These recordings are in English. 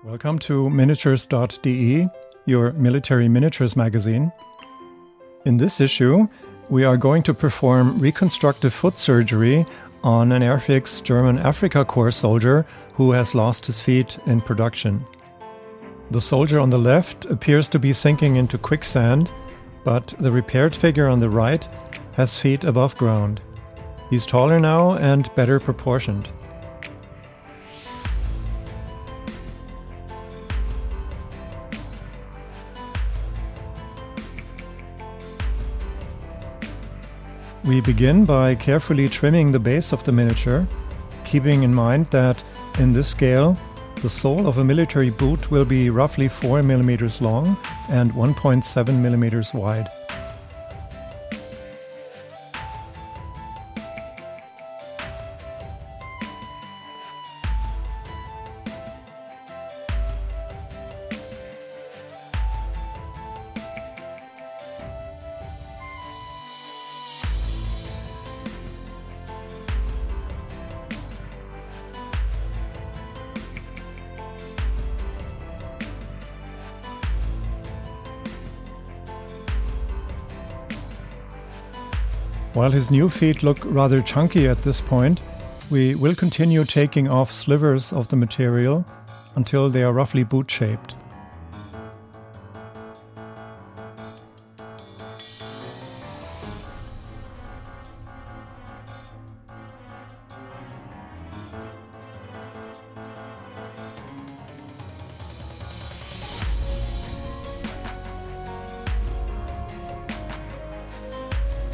Welcome to miniatures.de, your military miniatures magazine. In this issue, we are going to perform reconstructive foot surgery on an Airfix German Afrika Korps soldier who has lost his feet in production. The soldier on the left appears to be sinking into quicksand, but the repaired figure on the right has feet above ground. He's taller now and better proportioned. We begin by carefully trimming the base of the miniature, keeping in mind that in this scale, the sole of a military boot will be roughly 4 mm long and 1.7 mm wide. While his new feet look rather chunky at this point, we will continue taking off slivers of the material until they are roughly boot-shaped.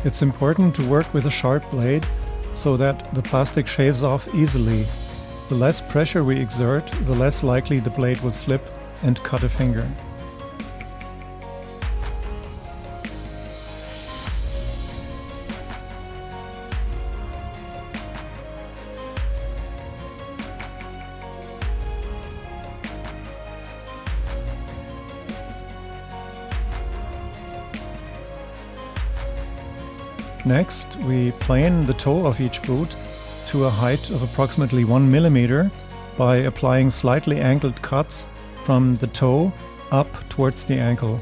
It's important to work with a sharp blade so that the plastic shaves off easily. The less pressure we exert, the less likely the blade will slip and cut a finger. Next, we plane the toe of each boot to a height of approximately 1 mm by applying slightly angled cuts from the toe up towards the ankle.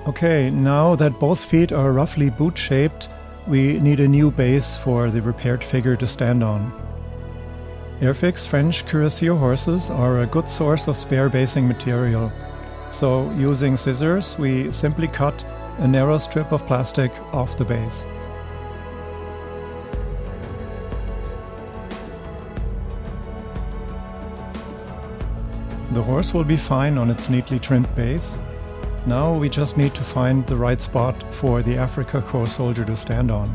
Okay, now that both feet are roughly boot-shaped, we need a new base for the repaired figure to stand on. Airfix French cuirassier horses are a good source of spare basing material. So, using scissors, we simply cut a narrow strip of plastic off the base. The horse will be fine on its neatly trimmed base. Now we just need to find the right spot for the Afrika Korps soldier to stand on.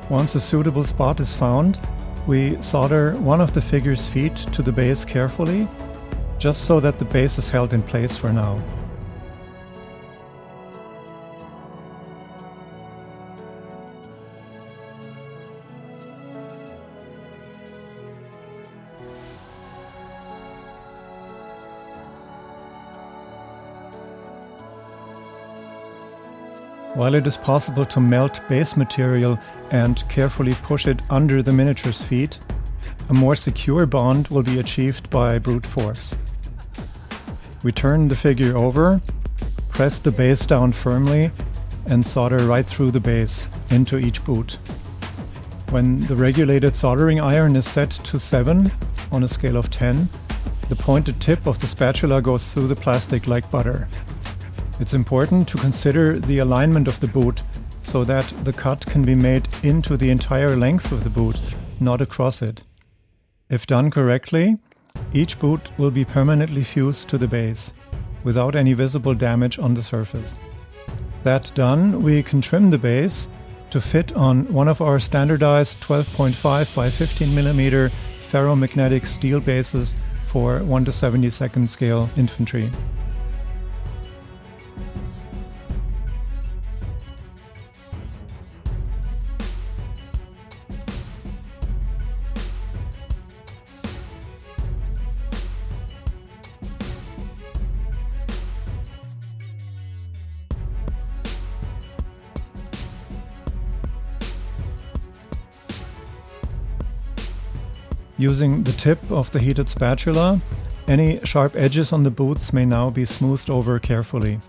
Once a suitable spot is found, we solder one of the figure's feet to the base carefully, just so that the base is held in place for now. While it is possible to melt base material and carefully push it under the miniature's feet, a more secure bond will be achieved by brute force. We turn the figure over, press the base down firmly, and solder right through the base into each boot. When the regulated soldering iron is set to 7 on a scale of 10, the pointed tip of the spatula goes through the plastic like butter. It's important to consider the alignment of the boot so that the cut can be made into the entire length of the boot, not across it. If done correctly, each boot will be permanently fused to the base, without any visible damage on the surface. That done, we can trim the base to fit on one of our standardized 12.5 by 15 mm ferromagnetic steel bases for 1/72 scale infantry. Using the tip of the heated spatula, any sharp edges on the boots may now be smoothed over carefully.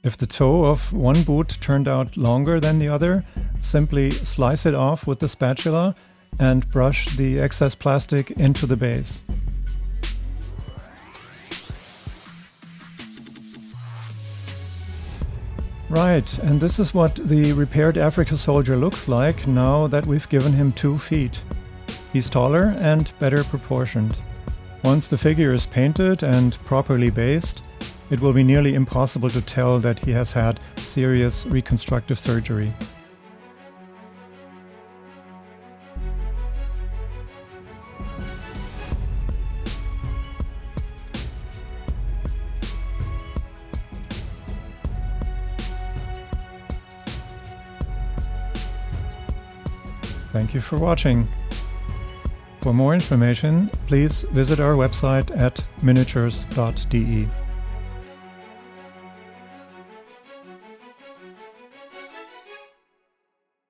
If the toe of one boot turned out longer than the other, simply slice it off with the spatula and brush the excess plastic into the base. Right, and this is what the repaired Afrika soldier looks like now that we've given him 2 feet. He's taller and better proportioned. Once the figure is painted and properly based, it will be nearly impossible to tell that he has had serious reconstructive surgery. Thank you for watching. For more information, please visit our website at miniatures.de.